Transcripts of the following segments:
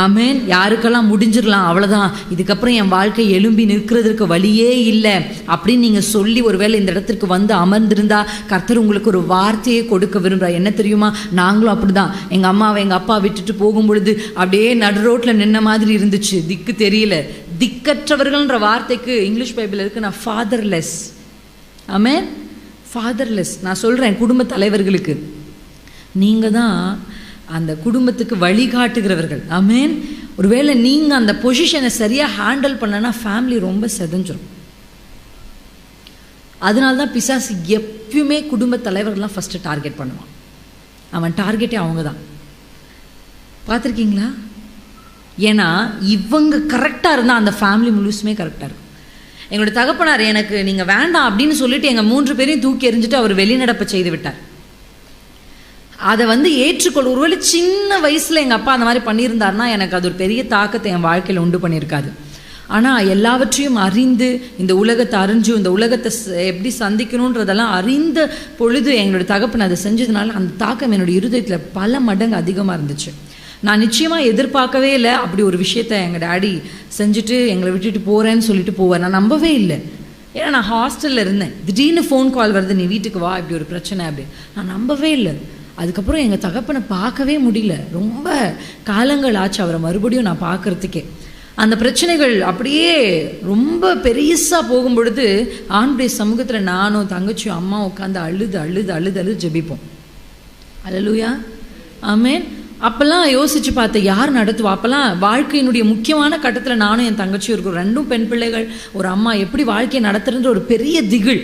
ஆமேன். யாருக்கெல்லாம் முடிஞ்சிடலாம், அவ்வளோதான், இதுக்கப்புறம் என் வாழ்க்கை எழும்பி நிற்கிறதுக்கு வழியே இல்லை அப்படின்னு நீங்கள் சொல்லி ஒருவேளை இந்த இடத்திற்கு வந்து அமர்ந்திருந்தா கர்த்தர் உங்களுக்கு ஒரு வார்த்தையை கொடுக்க விரும்புகிறார். என்ன தெரியுமா, நாங்களும் அப்படி தான் எங்கள் அம்மாவை எங்கள் அப்பா விட்டுட்டு போகும்பொழுது அப்படியே நடு ரோட்டில் நின்ன மாதிரி இருந்துச்சு, திக்கு தெரியல. திக்கற்றவர்கள்ன்ற வார்த்தைக்கு இங்கிலீஷ் பைபிள் இருக்கு, நான் ஃபாதர்லெஸ். ஆமேன், ஃபாதர்லெஸ். நான் சொல்கிறேன் குடும்ப தலைவர்களுக்கு, நீங்கள் தான் அந்த குடும்பத்துக்கு வழிகாட்டுகிறவர்கள். ஆமேன். ஒருவேளை நீங்கள் அந்த பொசிஷனை சரியாக ஹேண்டில் பண்ணனா ஃபேமிலி ரொம்ப செதஞ்சிடும். அதனால தான் பிசாசு எப்பயுமே குடும்ப தலைவர்கள்லாம் ஃபஸ்ட்டு டார்கெட் பண்ணுவான். அவன் டார்கெட்டே அவங்க தான். பார்த்துருக்கீங்களா? ஏன்னா இவங்க கரெக்டாக இருந்தால் அந்த ஃபேமிலி முழுசுமே கரெக்டாக இருக்கும். எங்களோட தகப்பனார் எனக்கு நீங்கள் வேண்டாம் அப்படின்னு சொல்லிட்டு எங்கள் 3 பேரையும் தூக்கி எறிஞ்சிட்டு அவர் வெளிநடப்பை செய்து விட்டார். அதை ஏற்றுக்கொள். ஒருவேளை சின்ன வயசில் எங்கள் அப்பா அந்த மாதிரி பண்ணியிருந்தாருன்னா எனக்கு அது ஒரு பெரிய தாக்கத்தை என் வாழ்க்கையில் உண்டு பண்ணியிருக்காது. ஆனால் எல்லாவற்றையும் அறிந்து, இந்த உலகத்தை அறிஞ்சு, இந்த உலகத்தை எப்படி சந்திக்கணுன்றதெல்லாம் அறிந்த பொழுது எங்களோட தகப்பன் அதை செஞ்சதுனால அந்த தாக்கம் என்னுடைய இருதயத்தில் பல மடங்கு அதிகமாக இருந்துச்சு. நான் நிச்சயமாக எதிர்பார்க்கவே இல்லை அப்படி ஒரு விஷயத்த எங்கள் டாடி செஞ்சுட்டு எங்களை விட்டுட்டு போகிறேன்னு சொல்லிட்டு போவேன். நான் நம்பவே இல்லை. ஏன்னா நான் ஹாஸ்டலில் இருந்தேன். திடீர்னு ஃபோன் கால் வருது, நீ வீட்டுக்கு வா, இப்படி ஒரு பிரச்சனை அப்படி. நான் நம்பவே இல்லை. அதுக்கப்புறம் எங்கள் தகப்பனை பார்க்கவே முடியல. ரொம்ப காலங்கள் ஆச்சு அவரை மறுபடியும் நான் பார்க்குறதுக்கே. அந்த பிரச்சனைகள் அப்படியே ரொம்ப பெருசாக போகும் பொழுது ஆண்டுடைய சமூகத்தில் நானும் தங்கச்சியும் அம்மா உட்காந்து அழுது ஜெபிப்போம். அல்லேலூயா, ஆமேன். அப்போல்லாம் யோசித்து பார்த்தேன், யார் நடத்துவா? அப்போல்லாம் வாழ்க்கையினுடைய முக்கியமான கட்டத்தில் நானும் என் தங்கச்சியும் இருக்கோம், 2 பெண் பிள்ளைகள், ஒரு அம்மா, எப்படி வாழ்க்கையை நடத்துறன்ற ஒரு பெரிய திகில்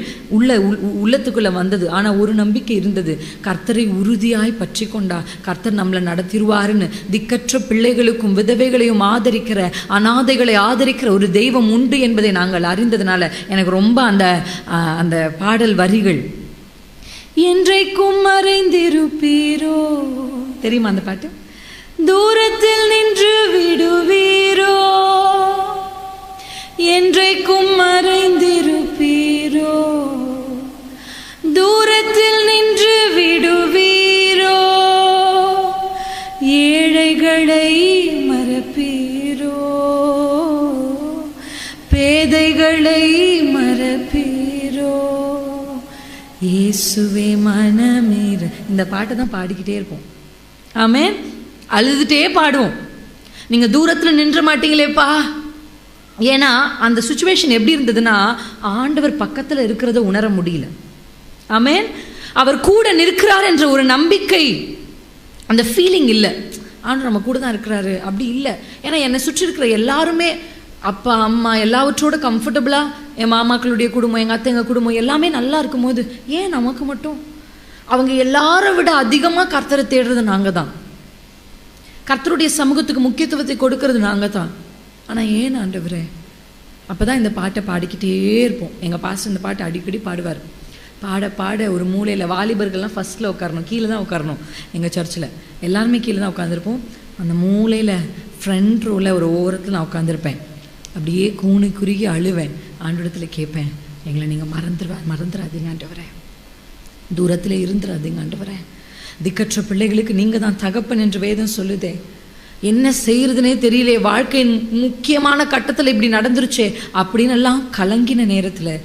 உள்ளத்துக்குள்ளே வந்தது. ஆனால் ஒரு நம்பிக்கை இருந்தது, கர்த்தரை உறுதியாய் பற்றி கொண்டா கர்த்தர் நம்மளை நடத்திடுவாருன்னு. திக்கற்ற பிள்ளைகளுக்கும் விதவைகளையும் ஆதரிக்கிற, அனாதைகளை ஆதரிக்கிற ஒரு தெய்வம் உண்டு என்பதை நாங்கள் அறிந்ததுனால எனக்கு ரொம்ப அந்த பாடல் வரிகள், என்றைக்கும் மறைந்திருப்பீரோ, தெரியுமா அந்த பாட்டு? தூரத்தில் நின்று விடுவீரோ, என்றைக்கும் மறைந்திருப்பீரோ, தூரத்தில் நின்று விடுவீரோ, ஏழைகளை மறப்பீரோ, பேதைகளை மறப்பீரோ, இயேசுவே மனமேற. இந்த பாட்டை தான் பாடிக்கிட்டே இருப்போம். ஆமேன். அழுதுகிட்டே பாடுவோம். நீங்கள் தூரத்தில் நின்ற மாட்டீங்களேப்பா. ஏன்னா அந்த சுச்சுவேஷன் எப்படி இருந்ததுன்னா, ஆண்டவர் பக்கத்தில் இருக்கிறத உணர முடியல. ஆமேன். அவர் கூட நிற்கிறார் என்ற ஒரு நம்பிக்கை, அந்த ஃபீலிங் இல்லை. ஆண்டவர் நம்ம கூட தான் இருக்கிறாரு அப்படி இல்லை. ஏன்னா என்னை சுற்றி இருக்கிற எல்லாருமே அப்பா அம்மா எல்லாவற்றோட கம்ஃபர்டபுளாக, என் மாமாக்களுடைய குடும்பம், எங்கள் அத்தைங்க குடும்பம் எல்லாமே நல்லா இருக்கும்போது ஏன் நமக்கு மட்டும்? அவங்க எல்லாரை விட அதிகமாக கர்த்தரை தேடுறது நாங்கள் தான். கர்த்தருடைய சமூகத்துக்கு முக்கியத்துவத்தை கொடுக்கறது நாங்கள் தான். ஆனால் ஏன் ஆண்டவரே? அப்போ தான் இந்த பாட்டை பாடிக்கிட்டே இருப்போம். எங்கள் பாஸ்டர் இந்த பாட்டை அடிக்கடி பாடுவார். பாட ஒரு மூலையில், வாலிபர்கள்லாம் ஃபஸ்ட்டில் உட்காரணும், கீழே தான் உட்காரணும். எங்கள் சர்ச்சில் எல்லாருமே கீழே தான் உட்காந்துருப்போம். அந்த மூலையில் ஃப்ரண்ட் ரோவில் ஒரு ஓரத்தில் நான் உட்காந்துருப்பேன். அப்படியே கூணி குறுகி அழுவேன். ஆண்டவரத்தில் கேட்பேன், எங்களை நீங்கள் மறந்துடாதீங்க ஆண்டவரே, தூரத்தில் இருந்துடாதீங்க ஆண்டவரே. திக்கற்ற பிள்ளைகளுக்கு நீங்கள் தான் தகப்பன் என்று வேதம் சொல்லுதே. என்ன செய்யறதுனே தெரியல, வாழ்க்கையின் முக்கியமான கட்டத்தில் இப்படி நடந்துருச்சே அப்படின்னு எல்லாம் கலங்கின நேரத்தில்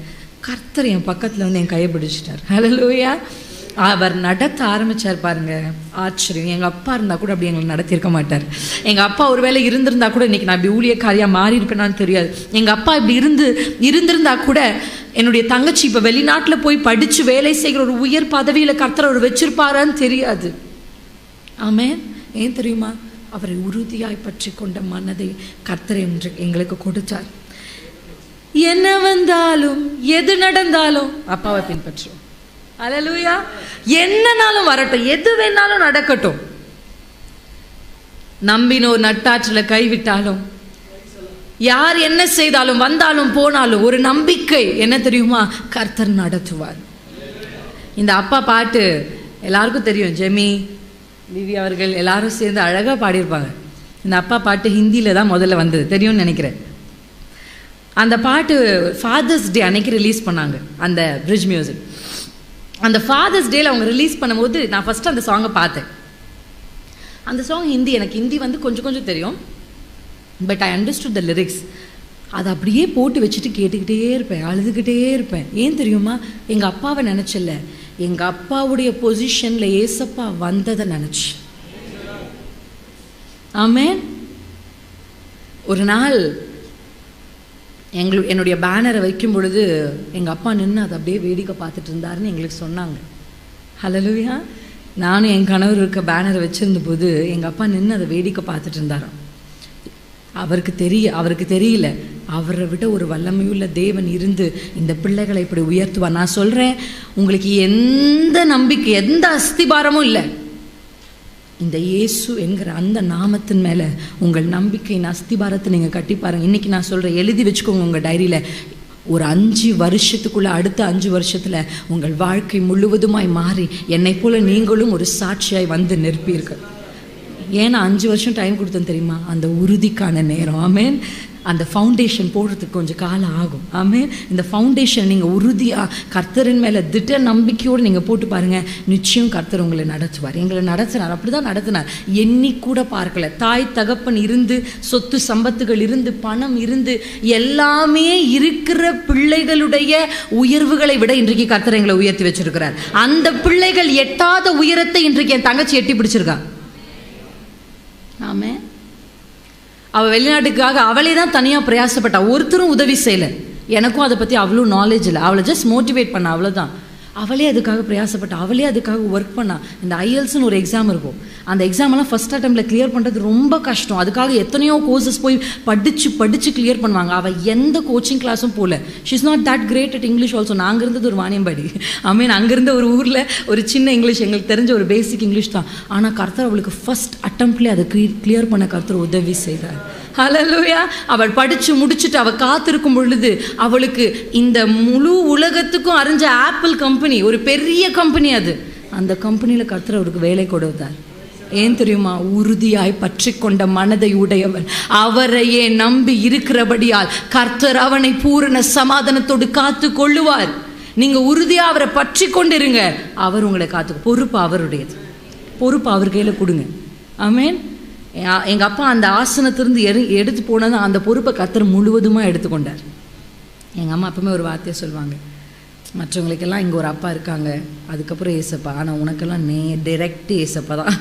கர்த்தர் என் பக்கத்தில் என் கையை பிடிச்சிட்டார். ஹல்லேலூயா. அவர் நடத்த ஆரம்பித்தார் பாருங்க, ஆச்சரியம். எங்கள் அப்பா இருந்தால் கூட அப்படி எங்களை நடத்தியிருக்க மாட்டார். எங்கள் அப்பா ஒருவேளை இருந்திருந்தா கூட இன்றைக்கி நான் இப்படி ஊழியக்காரியாக மாறி இருப்பேனான்னு தெரியாது. எங்கள் அப்பா இப்படி இருந்திருந்தா கூட என்னுடைய தங்கச்சி இப்போ வெளிநாட்டில் போய் படித்து வேலை செய்கிற ஒரு உயர் பதவியில் கர்த்தர் அவர் வச்சிருப்பாரான்னு தெரியாது. ஆமேன். ஏன் தெரியுமா? அவரை உறுதியாய் பற்றி கொண்ட மனதை கர்த்தர் என்று எங்களுக்கு கொடுத்தார். என்ன வந்தாலும் எது நடந்தாலும் அப்பாவை பின்பற்றுவோம். அல்லேலூயா. என்னனாலும் வரட்டும், எது வேணாலும் நடக்கட்டும். நம்பினோர் நட்டாற்றில் கைவிட்டாலும், யார் என்ன செய்தாலும், வந்தாலும் போனாலும், ஒரு நம்பிக்கை என்ன தெரியுமா? கர்த்தர் நடத்துவார். இந்த அப்பா பாட்டு எல்லாருக்கும் தெரியும். ஜெமி, லிவி அவர்கள் எல்லாரும் சேர்ந்து அழகாக பாடியிருப்பாங்க. இந்த அப்பா பாட்டு ஹிந்தியில் தான் முதல்ல வந்தது, தெரியும்னு நினைக்கிறேன். அந்த பாட்டு ஃபாதர்ஸ் டே அன்னைக்கு ரிலீஸ் பண்ணாங்க, அந்த பிரிட்ஜ் மியூசிக். அந்த ஃபாதர்ஸ் டேல அவங்க ரிலீஸ் பண்ணும்போது நான் ஃபஸ்ட்டு அந்த சாங்கை பார்த்தேன். அந்த சாங் ஹிந்தி, எனக்கு ஹிந்தி வந்து கொஞ்சம் கொஞ்சம் தெரியும், but I understood the lyrics. அதை அப்படியே போட்டு வச்சுட்டு கேட்டுக்கிட்டே இருப்பேன், அழுதுகிட்டே இருப்பேன். ஏன் தெரியுமா? எங்கள் அப்பாவை நினச்சல, எங்கள் அப்பாவுடைய பொசிஷனில் ஏசப்பா வந்ததை நினச்சி. ஆமென். ஒரு நாள் என்னுடைய பேனரை வைக்கும் பொழுது எங்கள் அப்பா நின்று அதை அப்படியே வேடிக்கை பார்த்துட்டு இருந்தாருன்னு எங்களுக்கு சொன்னாங்க. ஹல்லேலூயா. நானும் என் கணவர் இருக்க பேனரை வச்சுருந்த போது எங்கள் அப்பா நின்று அதை வேடிக்கை பார்த்துட்டு இருந்தாராம். அவருக்கு தெரியல, அவரை விட ஒரு வல்லமையுள்ள தேவன் இருந்து இந்த பிள்ளைகளை இப்படி உயர்த்துவார். நான் சொல்கிறேன், உங்களுக்கு எந்த நம்பிக்கை, எந்த அஸ்திபாரமும் இல்லை, இந்த இயேசு என்கிற அந்த நாமத்தின் மேலே உங்கள் நம்பிக்கையின் அஸ்திபாரத்தை நீங்கள் கட்டி பாருங்கள். இன்றைக்கி நான் சொல்கிறேன், எழுதி வச்சுக்கோங்க உங்கள் டைரியில். ஒரு 5 வருஷத்துக்குள்ளே, அடுத்த 5 வருஷத்தில் உங்கள் வாழ்க்கை முழுவதுமாய் மாறி என்னை போல நீங்களும் ஒரு சாட்சியாய் வந்து நிற்பீர்கள். ஏன்னா 5 வருஷம் டைம் கொடுத்தேன்னு தெரியுமா? அந்த உறுதிக்கான நேரம். ஆமேன். அந்த ஃபவுண்டேஷன் போடுறதுக்கு கொஞ்சம் காலம் ஆகும். ஆமேன். இந்த ஃபவுண்டேஷன் நீங்கள் உறுதியாக கர்த்தரின் மேலே திட்ட நம்பிக்கையோடு நீங்கள் போட்டு பாருங்கள், நிச்சயம் கர்த்தர் உங்களை நடத்துவார். எங்களை நடத்தினார், அப்படி தான் நடத்தினார். எண்ணி கூட பார்க்கல. தாய் தகப்பன் இருந்து, சொத்து சம்பத்துகள் இருந்து, பணம் இருந்து, எல்லாமே இருக்கிற பிள்ளைகளுடைய உயர்வுகளை விட இன்றைக்கு கர்த்தர் எங்களை உயர்த்தி வச்சிருக்கிறார். அந்த பிள்ளைகள் எட்டாத உயரத்தை இன்றைக்கு என் தங்கச்சி எட்டி பிடிச்சிருக்கா. ஆமே. அவள் வெளிநாட்டுக்காக அவளே தான் தனியாக பிரயாசப்பட்டா, ஒருத்தரும் உதவி செய்யலை. எனக்கும் அதை பற்றி அவ்வளோ நாலேஜ் இல்லை, அவளை ஜஸ்ட் மோட்டிவேட் பண்ண, அவ்வளோதான். அவளே அதுக்காக பிரயாசப்பட்டா, அவளே அதுக்காக ஒர்க் பண்ணா. இந்த ஐஎல்ஸ்னு ஒரு எக்ஸாம் இருக்கும், அந்த எக்ஸாமெல்லாம் ஃபஸ்ட் அட்டெம்ப்டில் கிளியர் பண்ணுறது ரொம்ப கஷ்டம். அதுக்காக எத்தனையோ கோர்சஸ் போய் படித்து கிளியர் பண்ணுவாங்க. அவள் எந்த கோச்சிங் கிளாஸும் போகல. She is not that great at English also. நாங்கள் இருந்தது ஒரு வாணியம்பாடி, மீன் அங்கேருந்த ஒரு ஊரில் ஒரு சின்ன இங்கிலீஷ், எங்களுக்கு தெரிஞ்ச ஒரு பேசிக் இங்கிலீஷ் தான். ஆனால் கர்த்தர் அவளுக்கு ஃபஸ்ட் அட்டெம்ப்ட்லேயே அதை கிளியர் பண்ண கர்த்தர் உதவி செய்கிறார். ஹல்லேலூயா. அவள் படித்து முடிச்சுட்டு அவள் காத்திருக்கும் பொழுது அவளுக்கு இந்த முழு உலகத்துக்கும் அறிஞ்ச ஆப்பிள் கம்பெனி, ஒரு பெரிய கம்பெனி, அந்த கம்பெனியில் கர்த்தர் அவருக்கு வேலை கொடுத்தார். ஏன் தெரியுமா? உறுதியாய் பற்றி கொண்ட மனதை உடையவன், அவரையே நம்பி இருக்கிறபடியால் கர்த்தர் அவனை பூரண சமாதானத்தோடு காத்து கொள்ளுவார். நீங்கள் உறுதியாக அவரை பற்றி கொண்டிருங்க, அவர் உங்களை காத்து. பொறுப்பு அவருடையது, பொறுப்பு அவர் கையில் கொடுங்க. ஆமேன். எங்கள் அப்பா அந்த ஆசனத்திலிருந்து எடுத்து போனது, அந்த பொறுப்பை கர்த்தர் முழுவதுமாக எடுத்துக்கொண்டார். எங்கள் அம்மா அப்பவுமே ஒரு வார்த்தையை சொல்லுவாங்க, மற்றவங்களுக்கெல்லாம் இங்கே ஒரு அப்பா இருக்காங்க, அதுக்கப்புறம் ஏசப்பா, ஆனால் உனக்கெல்லாம் டைரக்ட் ஏசப்பா தான்.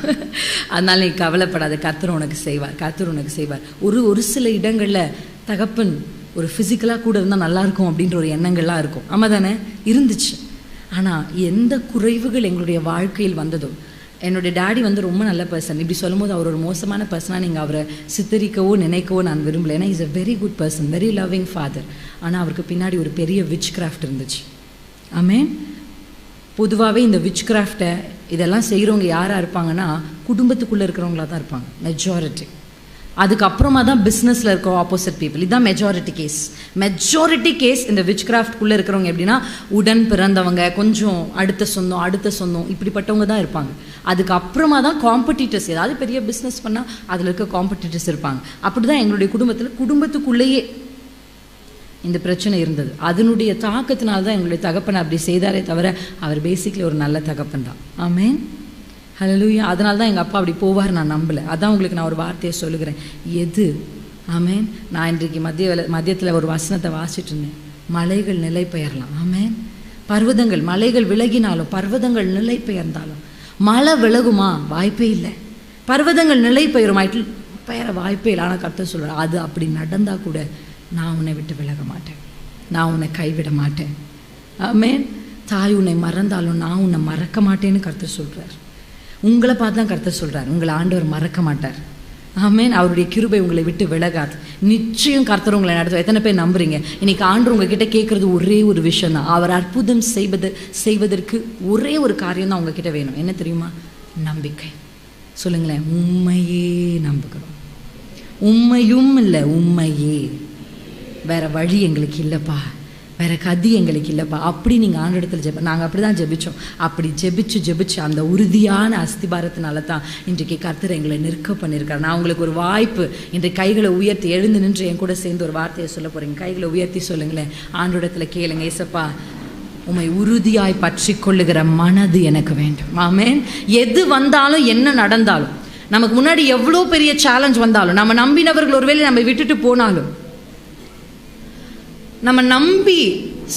அதனால் நீ கவலைப்படாத, கர்த்தர் உனக்கு செய்வார், கர்த்தர் உனக்கு செய்வார். ஒரு சில இடங்களில் தகப்பன் ஒரு ஃபிசிக்கலாக கூட இருந்தால் நல்லாயிருக்கும் அப்படின்ற ஒரு எண்ணங்கள்லாம் இருக்கும். ஆமாம் தானே? இருந்துச்சு. ஆனால் எந்த குறைவுகள் எங்களுடைய வாழ்க்கையில் வந்ததோ, என்னுடைய டேடி வந்து ரொம்ப நல்ல பர்சன், இப்படி சொல்லும் போது அவர் ஒரு மோசமான பர்சனாக நீங்கள் அவரை சித்தரிக்கவோ நினைக்கவோ நான் விரும்பலை. ஏன்னா is a very good person, very loving father. ஆனால் அவருக்கு பின்னாடி ஒரு பெரிய விச் கிராஃப்ட் இருந்துச்சு. ஆமேன். பொதுவாகவே இந்த விச் கிராஃப்டை இதெல்லாம் செய்கிறவங்க யாராக இருப்பாங்கன்னா குடும்பத்துக்குள்ளே இருக்கிறவங்களாக தான் இருப்பாங்க மெஜாரிட்டி. அதுக்கப்புறமா தான் பிஸ்னஸில் இருக்க ஆப்போசிட் பீப்புள். இதுதான் மெஜாரிட்டி கேஸ். இந்த விச் கிராஃப்ட்குள்ளே இருக்கிறவங்க எப்படின்னா உடன் பிறந்தவங்க, கொஞ்சம் அடுத்த சொந்தம் இப்படிப்பட்டவங்க தான் இருப்பாங்க. அதுக்கப்புறமா தான் காம்படிட்டர்ஸ், ஏதாவது பெரிய பிஸ்னஸ் பண்ணால் அதில் இருக்க காம்படிட்டர்ஸ் இருப்பாங்க. அப்படி தான் எங்களுடைய குடும்பத்துக்குள்ளேயே இந்த பிரச்சனை இருந்தது. அதனுடைய தாக்கத்தினால தான் எங்களுடைய தகப்பனை அப்படி செய்தாரே தவிர அவர் பேசிக்கலி ஒரு நல்ல தகப்பன் தான். ஆமேன். ஹல்லேலூயா. அதனால தான் எங்கள் அப்பா அப்படி போவார் நான் நம்பலை. அதான் உங்களுக்கு நான் ஒரு வார்த்தையை சொல்லுகிறேன். ஆமேன். நான் இன்றைக்கு மதியத்தில் ஒரு வசனத்தை வாசிட்டு இருந்தேன். மலைகள் நிலை பெயரலாம். ஆமேன். மலைகள் விலகினாலும், பர்வதங்கள் நிலை பெயர்ந்தாலும், மழை விலகுமா? வாய்ப்பே இல்லை. பர்வதங்கள் நிலை பெயர வாய்ப்பே இல்லை. ஆனால் கர்த்தர் சொல்கிறார், அது அப்படி நடந்தால் கூட நான் உன்னை விட்டு விலக மாட்டேன், நான் உன்னை கைவிட மாட்டேன். ஆமேன். தாய் உன்னை மறந்தாலும் நான் உன்னை மறக்க மாட்டேன்னு கர்த்தர் சொல்கிறார். உங்களை பார்த்து தான் கர்த்தர் சொல்கிறார், உங்களை ஆண்டவர் மறக்க மாட்டார். ஆமேன். அவருடைய கிருபை உங்களை விட்டு விலகாது. நிச்சயம் கர்த்தர் உங்களை நடத்துவார். எத்தனை பேர் நம்புறீங்க? இன்னைக்கு ஆண்டவர் உங்ககிட்ட கேட்குறது ஒரே ஒரு விஷயம் தான். அவர் அற்புதம் செய்வதற்கு ஒரே ஒரு காரியம் தான் உங்ககிட்ட வேணும். என்ன தெரியுமா? நம்பிக்கை. சொல்லுங்களேன், உண்மையே நம்புகிறோம். உண்மையும் இல்லை, உண்மையே. வேற வழி எங்களுக்கு இல்லைப்பா, வேற கதி எங்களுக்கு இல்லைப்பா. அப்படி நீங்கள் ஆண்டவரிடத்தில் நாங்கள் அப்படி தான் ஜெபித்தோம். அப்படி ஜெபிச்சு அந்த உறுதியான அஸ்திபாரத்தினால தான் இன்றைக்கு கர்த்தர் எங்களை நிற்க பண்ணியிருக்கார். நான் உங்களுக்கு ஒரு வாய்ப்பு, இன்றைக்கு கைகளை உயர்த்தி எழுந்து நின்று என் கூட சேர்ந்து ஒரு வார்த்தையை சொல்ல போகிறீங்க. கைகளை உயர்த்தி சொல்லுங்களேன், ஆண்டவரிடத்தில் கேளுங்க, ஏசப்பா உம்மை உறுதியாய் பற்றி கொள்ளுகிற மனது எனக்கு வேண்டும். ஆமேன். எது வந்தாலும் என்ன நடந்தாலும் நமக்கு முன்னாடி எவ்வளோ பெரிய சேலஞ்ச் வந்தாலும், நம்ம நம்பினவர்கள் ஒருவேளை நம்ம விட்டுட்டு போனாலும், நம்ம நம்பி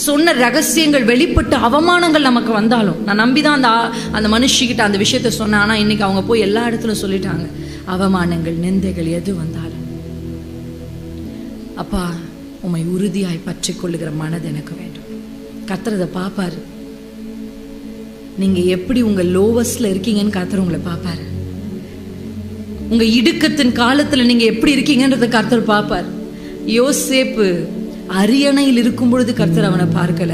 சொன்ன ரகசியங்கள் வெளிப்பட்டு அவமானங்கள் நமக்கு வந்தாலும், நான் நம்பி தான் அந்த மனுஷிக்கிட்ட அந்த விஷயத்த சொன்னேன், ஆனால் இன்னைக்கு அவங்க போய் எல்லா இடத்துலையும் சொல்லிட்டாங்க. அவமானங்கள், நிந்தைகள் எது வந்தாலும், அப்பா உம்மை உறுதியாய் பற்றி கொள்ளுகிற மனது எனக்கு வேண்டும். கர்த்தர் அதை பார்ப்பாரு. நீங்க எப்படி உங்க லோவஸ்ட்ல இருக்கீங்கன்னு கர்த்தர் உங்களை பார்ப்பாரு. உங்க இடுக்கத்தின் காலத்துல நீங்க எப்படி இருக்கீங்கன்றத கர்த்தர் பார்ப்பார். யோசேப்பு அரியணையில் இருக்கும் பொழுது கர்த்தர் அவனை பார்க்கல,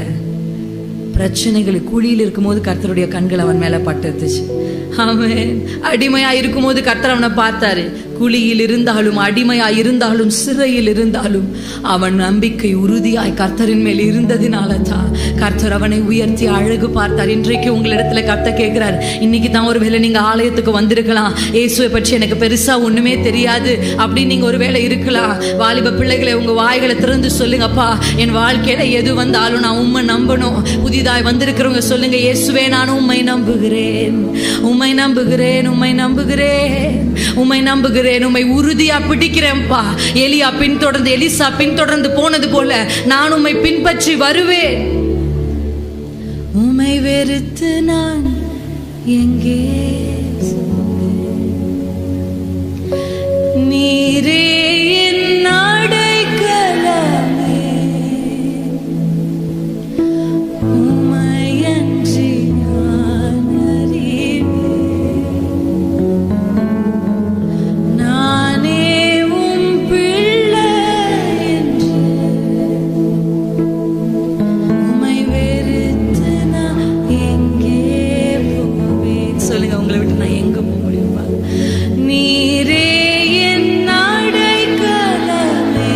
பிரச்சனைகள் குழியில் இருக்கும்போது கர்த்தருடைய கண்கள் அவன் மேல பட்டுச்சு. ஆமென். அடிமையா இருக்கும்போது கர்த்தர் அவனை பார்த்தாரு. குழியில் இருந்தாலும், அடிமையா இருந்தாலும், சிறையில் இருந்தாலும் அவன் நம்பிக்கை உறுதியாய் கர்த்தரின் மேல் இருந்ததினால தான் கர்த்தர் அவனை உயர்த்தி அழகு பார்த்தார். இன்றைக்கு உங்களிடத்துல கர்த்தர் கேட்கிறார். இன்னைக்கு தான் ஒருவேளை நீங்க ஆலயத்துக்கு வந்திருக்கலாம், இயேசுவை பற்றி எனக்கு பெருசா ஒண்ணுமே தெரியாது அப்படின்னு நீங்க ஒருவேளை இருக்கலாம். வாலிப பிள்ளைகளை உங்க வாய்களை திறந்து சொல்லுங்கப்பா, என் வாழ்க்கையில எது வந்தாலும் நான் உம்மை நம்பணும். புதிதாய் வந்திருக்கிறவங்க சொல்லுங்க, இயேசுவே நான் உம்மை நம்புகிறேன், உம்மை நம்புகிறேன், உம்மை நம்புகிறேன், உம்மை நம்புகிறேன், உம்மை உறுதியா பிடிக்கிறேன்ப்பா. எலிசா பின்தொடர்ந்து போனது போல நான் உம்மை பின்பற்றி வருவேன். உம்மை வெறுத்து நான் எங்கே, நீரே என் அடைக்கலமே, உம்மையன்றி நான் அறிவேன், நானே உம் பிள்ளை என்று, உம்மை வெறுத்து நான் எங்கே போவேன். சொல்லுங்க, உங்களை விட்டு நான் எங்க போக முடியுமா? நீரே என் அடைக்கலமே,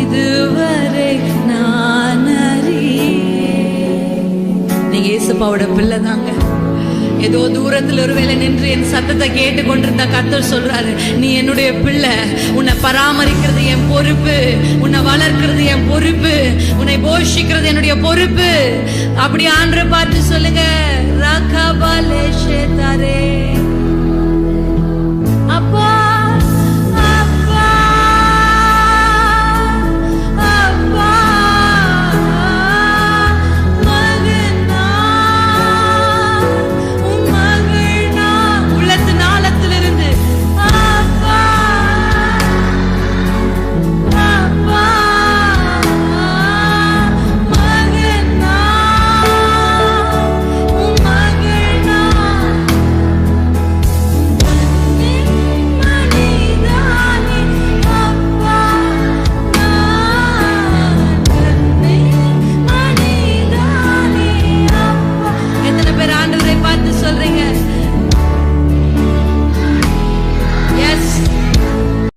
இதுவரை நான் அறியேன். நீங்க இயேசுப்பாவோட பிள்ளை தாங்க. ஏதோ தூரத்தில் ஒருவேளை நின்று என் சத்தத்தை கேட்டு கொண்டிருந்த கர்த்தர் சொல்றாரு, நீ என்னுடைய பிள்ளை, உன்னை பராமரிக்கிறது என் பொறுப்பு, உன்னை வளர்க்கிறது என் பொறுப்பு, உன்னை போஷிக்கிறது என்னுடைய பொறுப்பு. அப்படி ஆண்டவரை பார்த்து சொல்லுங்க, ரகபலேஷே தரே.